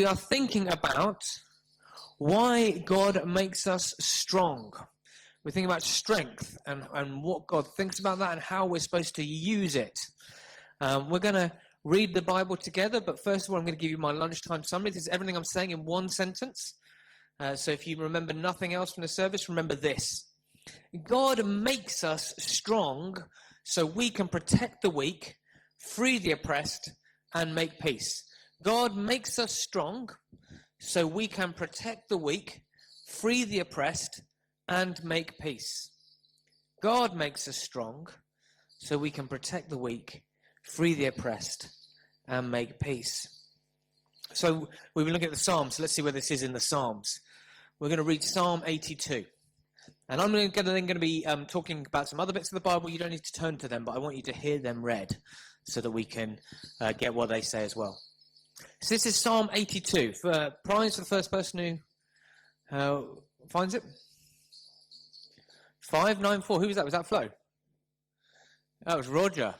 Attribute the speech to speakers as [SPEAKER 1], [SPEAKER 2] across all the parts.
[SPEAKER 1] are thinking about why God makes us strong. We're thinking about strength and what God thinks about that and how we're supposed to use it. We're going to read the Bible together, but first of all, I'm going to give you my lunchtime summary. This is everything I'm saying in one sentence. So if you remember nothing else from the service, remember this. God makes us strong so we can protect the weak, free the oppressed, and make peace. God makes us strong so we can protect the weak, free the oppressed, and make peace. God makes us strong so we can protect the weak, free the oppressed, and make peace. So we've been looking at the Psalms. So let's see where this is in the Psalms. We're going to read Psalm 82. And I'm then going to be talking about some other bits of the Bible. You don't need to turn to them, but I want you to hear them read so that we can get what they say as well. So this is Psalm 82. For prize for the first person who finds it. 594. Who was that? Was that Flo? That was Roger.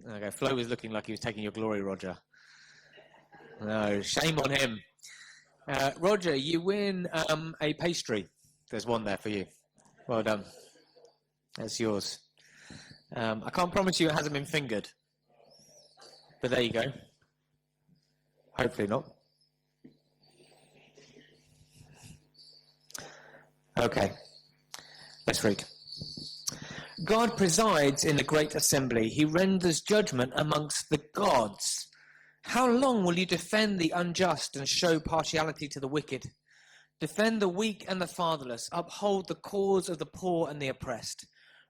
[SPEAKER 1] Okay, Flo was looking like he was taking your glory, Roger. No, shame on him. Roger, you win a pastry. There's one there for you. Well done. That's yours. I can't promise you it hasn't been fingered. But there you go. Hopefully not. Okay. Let's read. God presides in the great assembly. He renders judgment amongst the gods. How long will you defend the unjust and show partiality to the wicked? Defend the weak and the fatherless. Uphold the cause of the poor and the oppressed.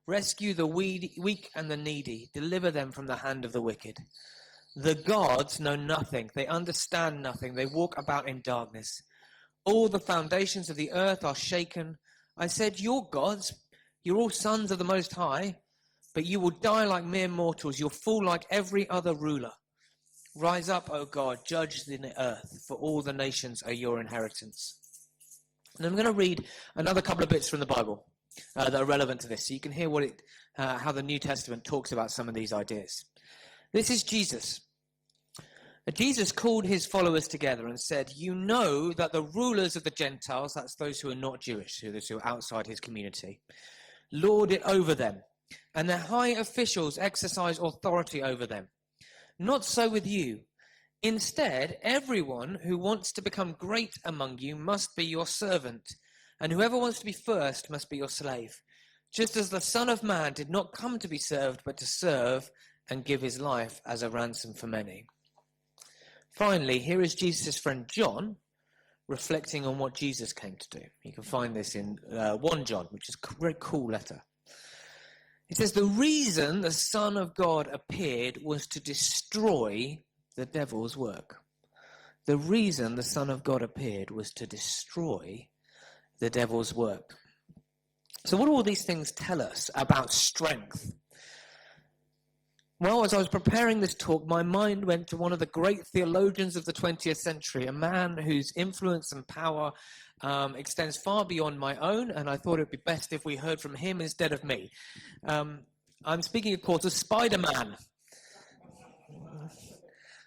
[SPEAKER 1] Rescue the weak and the needy. Deliver them from the hand of the wicked. The gods know nothing. They understand nothing. They walk about in darkness. All the foundations of the earth are shaken. I said, you're gods. You're all sons of the Most High, but you will die like mere mortals. You'll fall like every other ruler. Rise up, O God, judge the earth, for all the nations are your inheritance. And I'm going to read another couple of bits from the Bible that are relevant to this, so you can hear how the New Testament talks about some of these ideas. This is Jesus. Jesus called his followers together and said, you know that the rulers of the Gentiles, that's those who are not Jewish, those who are outside his community, lord it over them, and their high officials exercise authority over them. Not so with you. Instead, everyone who wants to become great among you must be your servant, and whoever wants to be first must be your slave, just as the Son of Man did not come to be served, but to serve and give his life as a ransom for many. Finally, here is Jesus' friend John reflecting on what Jesus came to do. You can find this in 1 John, which is a very cool letter. It says, the reason the Son of God appeared was to destroy the devil's work. The reason the Son of God appeared was to destroy the devil's work. So what do all these things tell us about strength? Well, as I was preparing this talk, my mind went to one of the great theologians of the 20th century, a man whose influence and power extends far beyond my own, and I thought it would be best if we heard from him instead of me. I'm speaking, of course, of Spider-Man.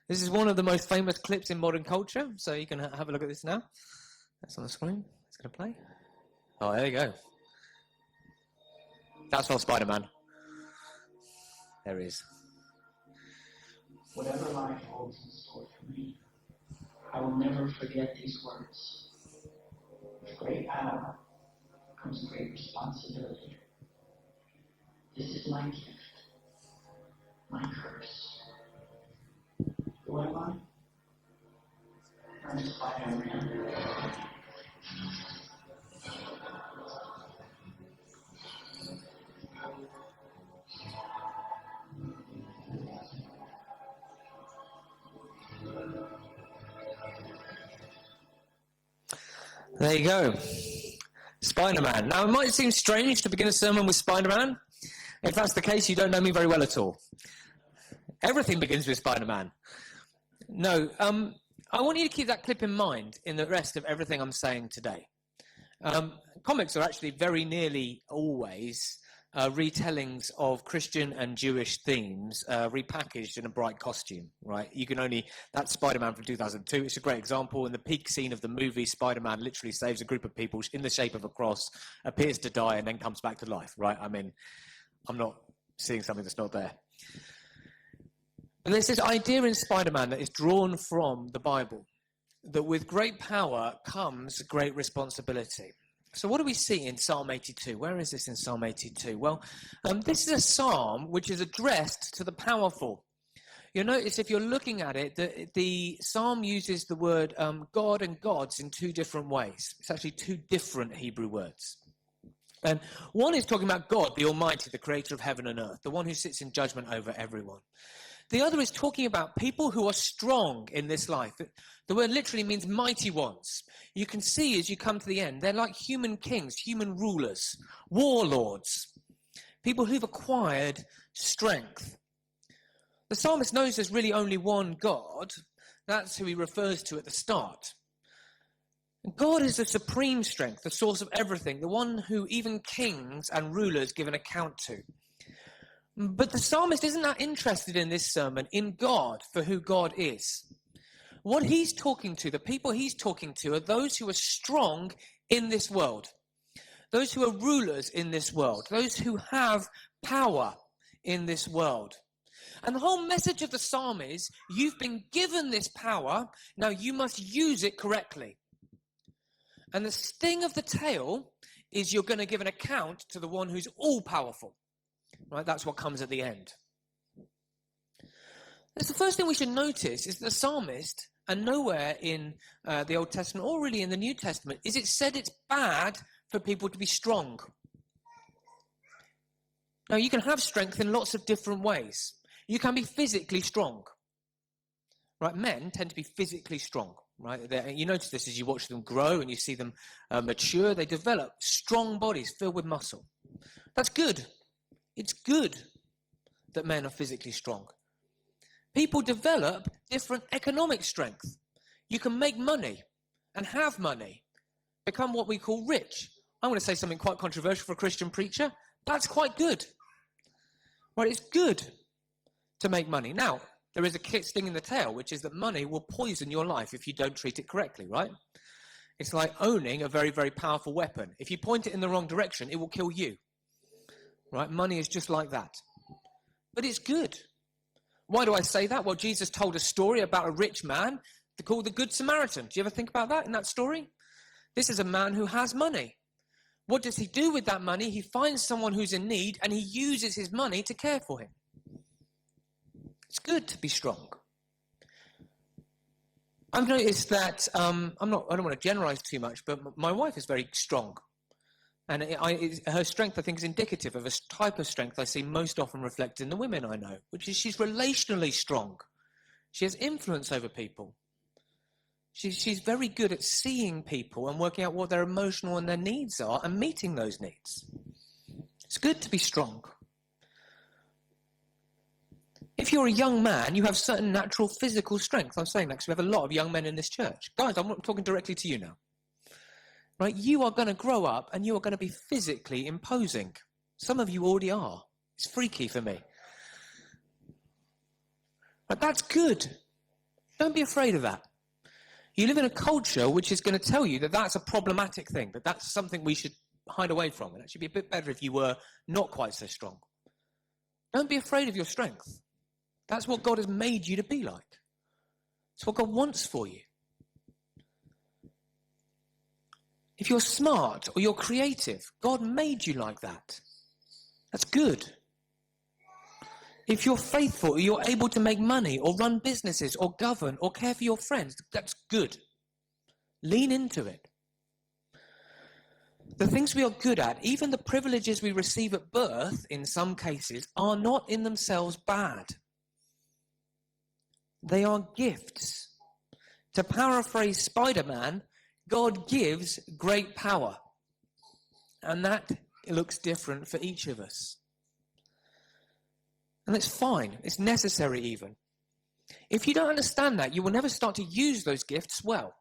[SPEAKER 1] This is one of the most famous clips in modern culture, so you can have a look at this now. That's on the screen. It's going to play. Oh, there you go. That's not Spider-Man. There he is.
[SPEAKER 2] Whatever life holds in store for me, I will never forget these words. With great power comes great responsibility. This is my gift, my curse. Who am I? I'm Spider-Man.
[SPEAKER 1] There you go. Spider-Man. Now, it might seem strange to begin a sermon with Spider-Man. If that's the case, you don't know me very well at all. Everything begins with Spider-Man. No, I want you to keep that clip in mind in the rest of everything I'm saying today. Comics are actually very nearly always retellings of Christian and Jewish themes repackaged in a bright costume, right? That's Spider-Man from 2002. It's a great example. In the peak scene of the movie, Spider-Man literally saves a group of people in the shape of a cross, appears to die, and then comes back to life, right? I mean, I'm not seeing something that's not there. And there's this idea in Spider-Man that is drawn from the Bible, that with great power comes great responsibility. So what do we see in Psalm 82? Where is this in Psalm 82? Well, this is a psalm which is addressed to the powerful. You'll notice if you're looking at it, the psalm uses the word God and gods in two different ways. It's actually two different Hebrew words. And one is talking about God, the Almighty, the creator of heaven and earth, the one who sits in judgment over everyone. The other is talking about people who are strong in this life. The word literally means mighty ones. You can see as you come to the end, they're like human kings, human rulers, warlords, people who've acquired strength. The psalmist knows there's really only one God. That's who he refers to at the start. And God is the supreme strength, the source of everything, the one who even kings and rulers give an account to. But the psalmist isn't that interested in this sermon in God for who God is. What he's talking to, the people he's talking to, are those who are strong in this world, those who are rulers in this world, those who have power in this world. And the whole message of the psalm is, you've been given this power, now you must use it correctly. And the sting of the tale is you're going to give an account to the one who's all-powerful. Right, that's what comes at the end. That's the first thing we should notice is the psalmist, and nowhere in the Old Testament or really in the New Testament, is it said it's bad for people to be strong. Now, you can have strength in lots of different ways. You can be physically strong. Right, men tend to be physically strong. Right, you notice this as you watch them grow and you see them mature. They develop strong bodies filled with muscle. That's good. It's good that men are physically strong. People develop different economic strength. You can make money and have money, become what we call rich. I'm going to say something quite controversial for a Christian preacher. That's quite good. Right, it's good to make money. Now, there is a sting in the tail, which is that money will poison your life if you don't treat it correctly, right? It's like owning a very, very powerful weapon. If you point it in the wrong direction, it will kill you. Right? Money is just like that. But it's good. Why do I say that? Well, Jesus told a story about a rich man called the Good Samaritan. Do you ever think about that in that story? This is a man who has money. What does he do with that money? He finds someone who's in need and he uses his money to care for him. It's good to be strong. I've noticed that, I don't want to generalize too much, but my wife is very strong. And her strength, I think, is indicative of a type of strength I see most often reflected in the women I know, which is she's relationally strong. She has influence over people. She's very good at seeing people and working out what their emotional and their needs are and meeting those needs. It's good to be strong. If you're a young man, you have certain natural physical strength. I'm saying that because we have a lot of young men in this church. Guys, I'm not talking directly to you now. Right, you are going to grow up and you are going to be physically imposing. Some of you already are. It's freaky for me. But that's good. Don't be afraid of that. You live in a culture which is going to tell you that that's a problematic thing, that that's something we should hide away from. It should be a bit better if you were not quite so strong. Don't be afraid of your strength. That's what God has made you to be like. It's what God wants for you. If you're smart or you're creative, God made you like that. That's good. If you're faithful or you're able to make money or run businesses or govern or care for your friends, that's good. Lean into it. The things we are good at, even the privileges we receive at birth, in some cases, are not in themselves bad. They are gifts. To paraphrase Spider-Man, God gives great power. And that looks different for each of us. And it's fine. It's necessary even. If you don't understand that, you will never start to use those gifts well.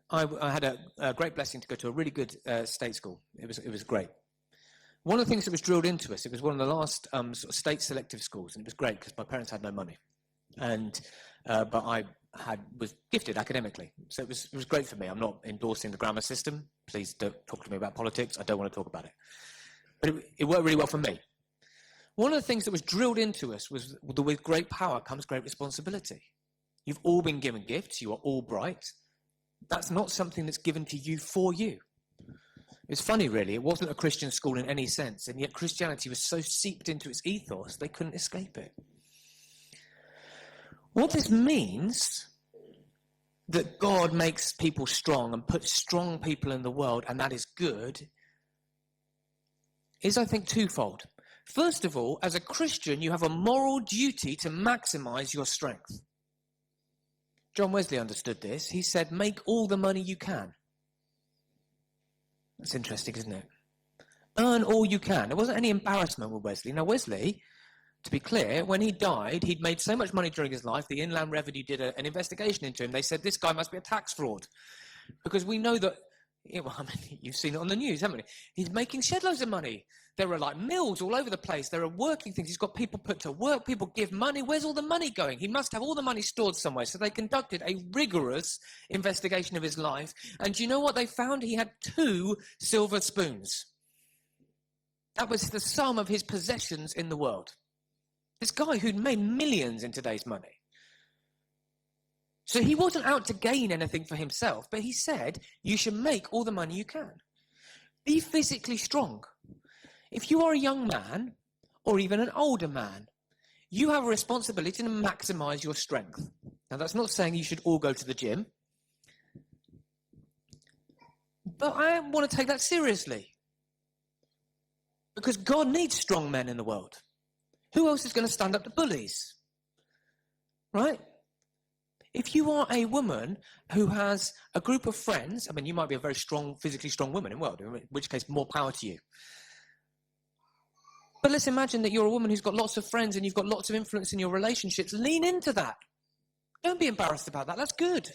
[SPEAKER 1] I had a great blessing to go to a really good state school. It was great. One of the things that was drilled into us, it was one of the last sort of state selective schools, and it was great because my parents had no money, and but I was gifted academically, so it was great for me. I'm not endorsing the grammar system. Please don't talk to me about politics. I don't want to talk about it. But it worked really well for me. One of the things that was drilled into us was that with great power comes great responsibility. You've all been given gifts. You are all bright. That's not something that's given to you for you. It's funny, really. It wasn't a Christian school in any sense, and yet Christianity was so seeped into its ethos, they couldn't escape it. What this means, that God makes people strong and puts strong people in the world, and that is good, is, I think, twofold. First of all, as a Christian, you have a moral duty to maximize your strength. John Wesley understood this. He said, make all the money you can. That's interesting, isn't it? Earn all you can. There wasn't any embarrassment with Wesley. Now, Wesley, to be clear, when he died, he'd made so much money during his life, the Inland Revenue did an investigation into him. They said, this guy must be a tax fraud. Because we know that, well, I mean, you've seen it on the news, haven't you? He's making shed loads of money. There are like mills all over the place. There are working things. He's got people put to work. People give money. Where's all the money going? He must have all the money stored somewhere. So they conducted a rigorous investigation of his life. And do you know what they found? He had 2 silver spoons. That was the sum of his possessions in the world. This guy who'd made millions in today's money. So he wasn't out to gain anything for himself, but he said, you should make all the money you can. Be physically strong. If you are a young man, or even an older man, you have a responsibility to maximize your strength. Now, that's not saying you should all go to the gym, but I want to take that seriously. Because God needs strong men in the world. Who else is going to stand up to bullies? Right? If you are a woman who has a group of friends, I mean, you might be a very strong, physically strong woman in the world, in which case, more power to you. But let's imagine that you're a woman who's got lots of friends and you've got lots of influence in your relationships. Lean into that. Don't be embarrassed about that. That's good.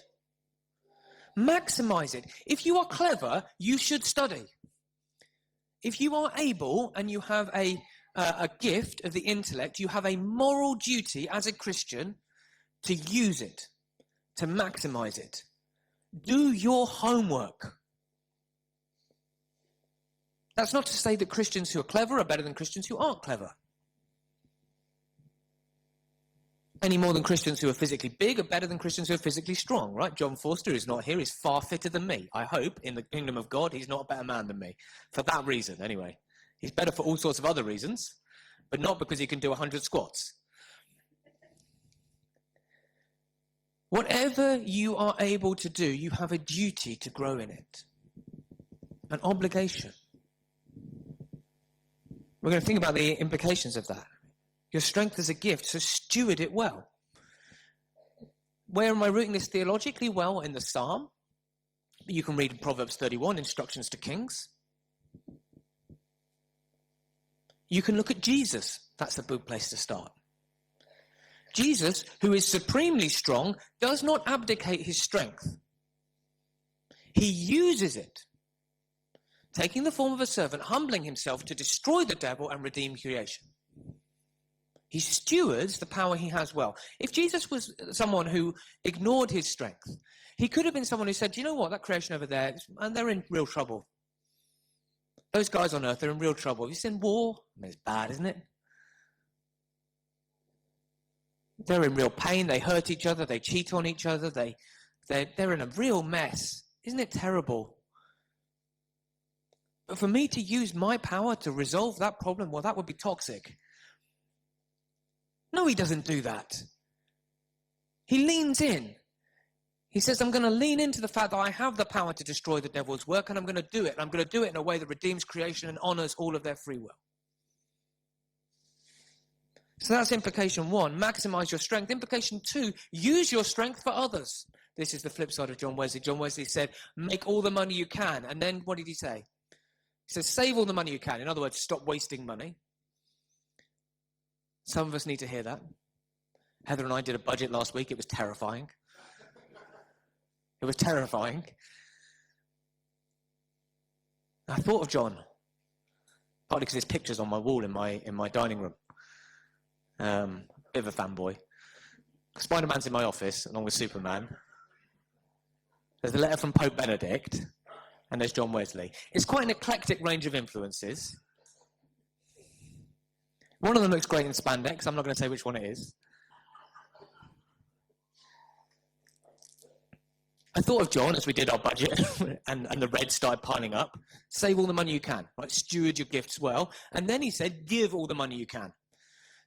[SPEAKER 1] Maximize it. If you are clever, you should study. If you are able and you have a gift of the intellect, you have a moral duty as a Christian to use it, to maximize it. Do your homework. That's not to say that Christians who are clever are better than Christians who aren't clever. Any more than Christians who are physically big are better than Christians who are physically strong, right? John Forster, who's not here, is far fitter than me. I hope in the kingdom of God he's not a better man than me. For that reason, anyway. He's better for all sorts of other reasons, but not because he can do 100 squats. Whatever you are able to do, you have a duty to grow in it. An obligation. We're going to think about the implications of that. Your strength is a gift, so steward it well. Where am I rooting this theologically? Well, in the Psalm. You can read in Proverbs 31, instructions to kings. You can look at Jesus. That's a good place to start. Jesus, who is supremely strong, does not abdicate his strength. He uses it, taking the form of a servant, humbling himself to destroy the devil and redeem creation. He stewards the power he has well. If Jesus was someone who ignored his strength, he could have been someone who said, you know what, that creation over there, and they're in real trouble. Those guys on earth are in real trouble. Have you seen war? I mean, it's bad, isn't it? They're in real pain. They hurt each other. They cheat on each other. They're in a real mess. Isn't it terrible? But for me to use my power to resolve that problem, well, that would be toxic. No, he doesn't do that. He leans in. He says, I'm going to lean into the fact that I have the power to destroy the devil's work, and I'm going to do it. And I'm going to do it in a way that redeems creation and honors all of their free will. So that's implication 1, maximize your strength. Implication 2, use your strength for others. This is the flip side of John Wesley. John Wesley said, make all the money you can. And then what did he say? He says, save all the money you can. In other words, stop wasting money. Some of us need to hear that. Heather and I did a budget last week. It was terrifying. It was terrifying. I thought of John. Partly because there's pictures on my wall in my dining room. Bit of a fanboy. Spider-Man's in my office, along with Superman. There's a letter from Pope Benedict, and there's John Wesley. It's quite an eclectic range of influences. One of them looks great in spandex. I'm not going to say which one it is. I thought of John as we did our budget, and the red started piling up. Save all the money you can, right? Steward your gifts well. And then he said, give all the money you can.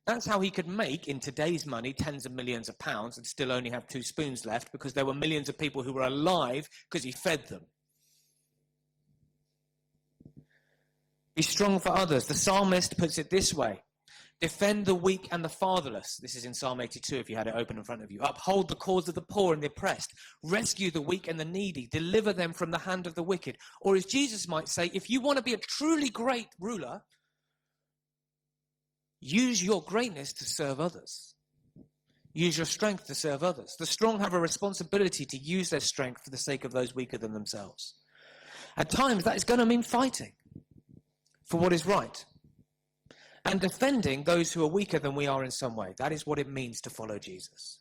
[SPEAKER 1] That's how he could make, in today's money, tens of millions of pounds and still only have 2 spoons left, because there were millions of people who were alive because he fed them. Be strong for others. The psalmist puts it this way. Defend the weak and the fatherless. This is in Psalm 82 if you had it open in front of you. Uphold the cause of the poor and the oppressed. Rescue the weak and the needy. Deliver them from the hand of the wicked. Or as Jesus might say, if you want to be a truly great ruler, use your greatness to serve others. Use your strength to serve others. The strong have a responsibility to use their strength for the sake of those weaker than themselves. At times, that is going to mean fighting for what is right. And defending those who are weaker than we are in some way. That is what it means to follow Jesus.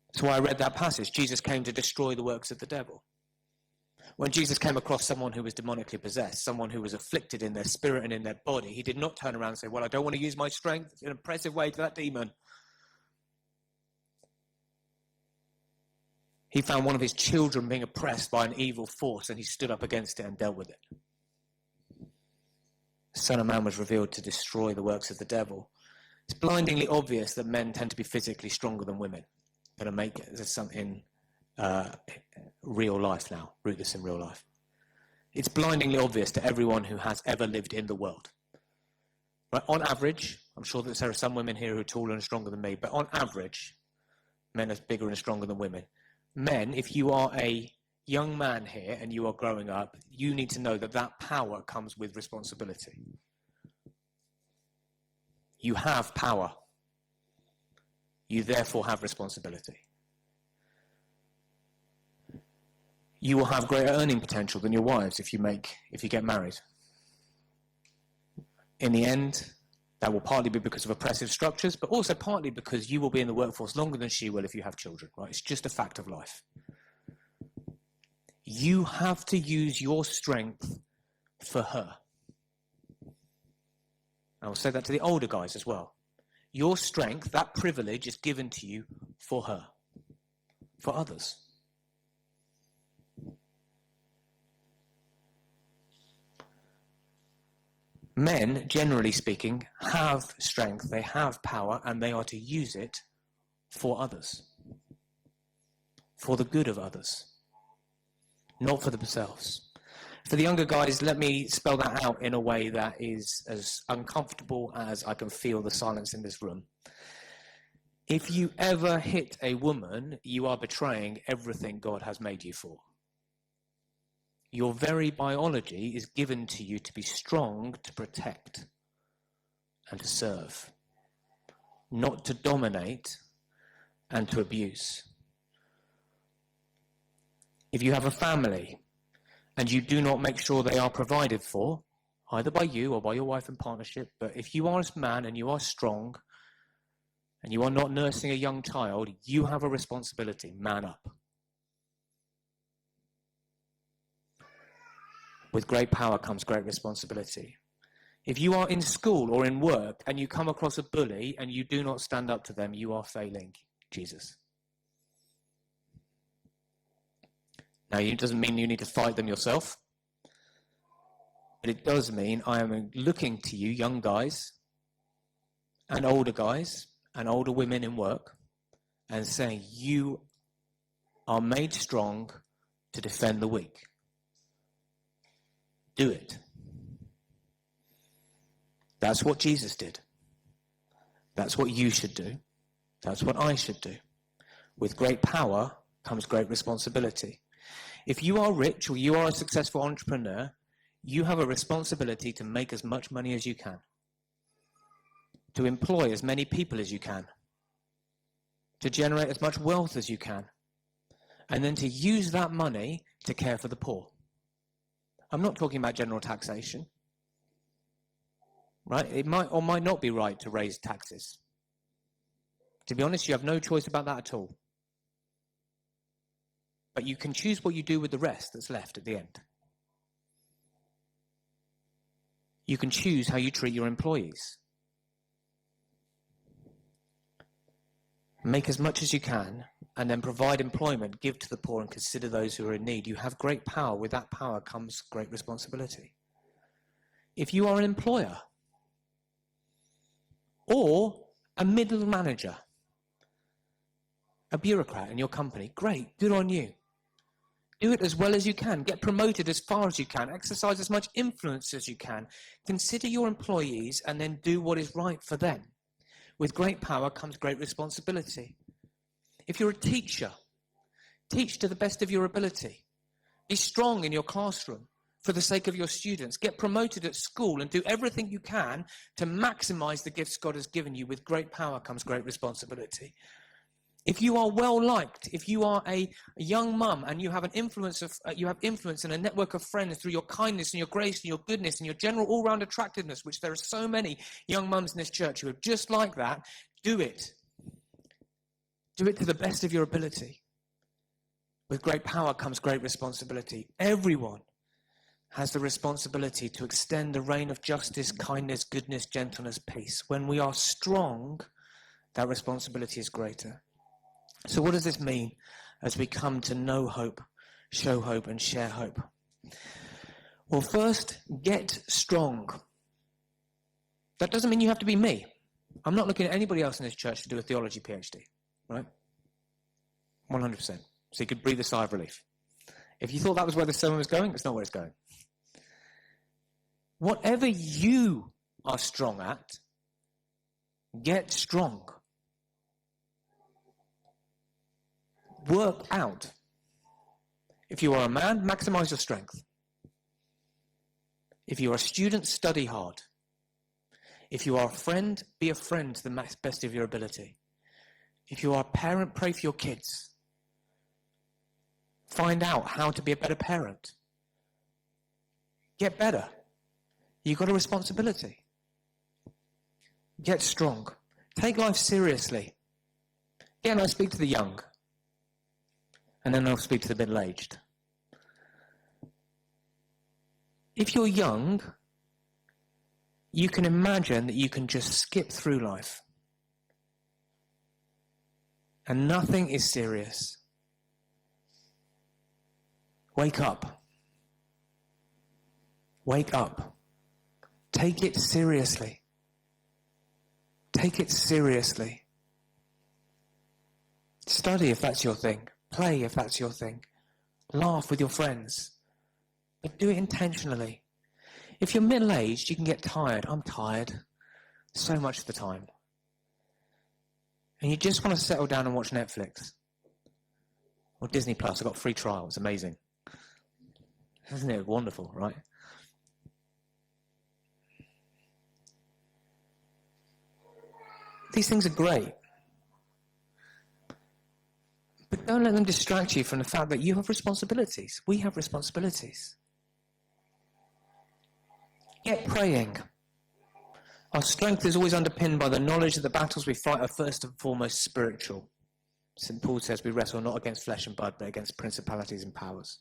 [SPEAKER 1] That's why I read that passage. Jesus came to destroy the works of the devil. When Jesus came across someone who was demonically possessed, someone who was afflicted in their spirit and in their body, he did not turn around and say, well, I don't want to use my strength in an oppressive way to that demon. He found one of his children being oppressed by an evil force, and he stood up against it and dealt with it. The Son of Man was revealed to destroy the works of the devil. It's blindingly obvious that men tend to be physically stronger than women. I'm going to make it something real life now, rootless in real life. It's blindingly obvious to everyone who has ever lived in the world. Right? On average, I'm sure that there are some women here who are taller and stronger than me, but on average, men are bigger and stronger than women. Men, if you are a young man here and you are growing up, you need to know that that power comes with responsibility. You have power. You therefore have responsibility. You will have greater earning potential than your wives if you get married. In the end, that will partly be because of oppressive structures, but also partly because you will be in the workforce longer than she will if you have children, right? It's just a fact of life. You have to use your strength for her. I will say that to the older guys as well. Your strength, that privilege, is given to you for her, for others. Men, generally speaking, have strength, they have power, and they are to use it for others, for the good of others. Not for themselves. For the younger guys, let me spell that out in a way that is as uncomfortable as I can feel the silence in this room. If you ever hit a woman, you are betraying everything God has made you for. Your very biology is given to you to be strong, to protect, and to serve. Not to dominate and to abuse. If you have a family and you do not make sure they are provided for, either by you or by your wife in partnership, but if you are a man and you are strong and you are not nursing a young child, you have a responsibility. Man up. With great power comes great responsibility. If you are in school or in work and you come across a bully and you do not stand up to them, you are failing Jesus. Now, it doesn't mean you need to fight them yourself, but it does mean I am looking to you, young guys and older women in work, and saying you are made strong to defend the weak. Do it. That's what Jesus did. That's what you should do. That's what I should do. With great power comes great responsibility. If you are rich or you are a successful entrepreneur, you have a responsibility to make as much money as you can, to employ as many people as you can, to generate as much wealth as you can, and then to use that money to care for the poor. I'm not talking about general taxation. Right? It might or might not be right to raise taxes. To be honest, you have no choice about that at all. But you can choose what you do with the rest that's left at the end. You can choose how you treat your employees. Make as much as you can, and then provide employment, give to the poor, and consider those who are in need. You have great power. With that power comes great responsibility. If you are an employer, or a middle manager, a bureaucrat in your company, great, good on you. Do it as well as you can. Get promoted as far as you can. Exercise as much influence as you can. Consider your employees and then do what is right for them. With great power comes great responsibility. If you're a teacher, teach to the best of your ability. Be strong in your classroom for the sake of your students. Get promoted at school and do everything you can to maximize the gifts God has given you. With great power comes great responsibility. If you are well liked, if you are a young mum and you have influence and a network of friends through your kindness and your grace and your goodness and your general all-round attractiveness, which there are so many young mums in this church who are just like that, do it. Do it to the best of your ability. With great power comes great responsibility. Everyone has the responsibility to extend the reign of justice, kindness, goodness, gentleness, peace. When we are strong, that responsibility is greater. So what does this mean as we come to know hope, show hope, and share hope? Well, first, get strong. That doesn't mean you have to be me. I'm not looking at anybody else in this church to do a theology PhD, right? 100%. So you could breathe a sigh of relief. If you thought that was where the sermon was going, it's not where it's going. Whatever you are strong at, get strong. Work out. If you are a man, maximize your strength. If you are a student, study hard. If you are a friend, be a friend to the best of your ability. If you are a parent, pray for your kids. Find out how to be a better parent. Get better. You've got a responsibility. Get strong. Take life seriously. Again, I speak to the young. And then I'll speak to the middle-aged. If you're young, you can imagine that you can just skip through life. And nothing is serious. Wake up. Wake up. Take it seriously. Take it seriously. Study if that's your thing. Play if that's your thing. Laugh with your friends. But do it intentionally. If you're middle-aged, you can get tired. I'm tired so much of the time. And you just want to settle down and watch Netflix. Or Disney Plus. I've got a free trial. It's amazing. Isn't it wonderful, right? These things are great. But don't let them distract you from the fact that you have responsibilities. We have responsibilities. Get praying. Our strength is always underpinned by the knowledge that the battles we fight are first and foremost spiritual. St. Paul says we wrestle not against flesh and blood, but against principalities and powers,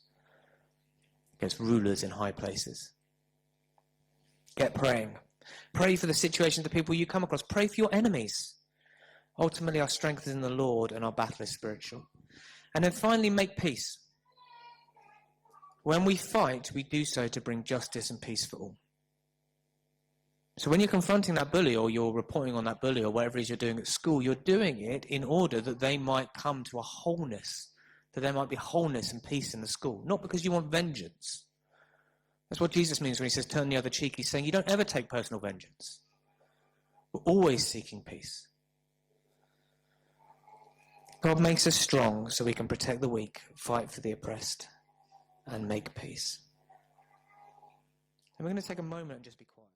[SPEAKER 1] against rulers in high places. Get praying. Pray for the situations of the people you come across. Pray for your enemies. Ultimately, our strength is in the Lord and our battle is spiritual. And then finally, make peace. When we fight, we do so to bring justice and peace for all. So when you're confronting that bully or you're reporting on that bully or whatever it is you're doing at school, you're doing it in order that they might come to a wholeness, that there might be wholeness and peace in the school, not because you want vengeance. That's what Jesus means when he says turn the other cheek. He's saying you don't ever take personal vengeance. We're always seeking peace. God makes us strong so we can protect the weak, fight for the oppressed, and make peace. And we're going to take a moment and just be quiet.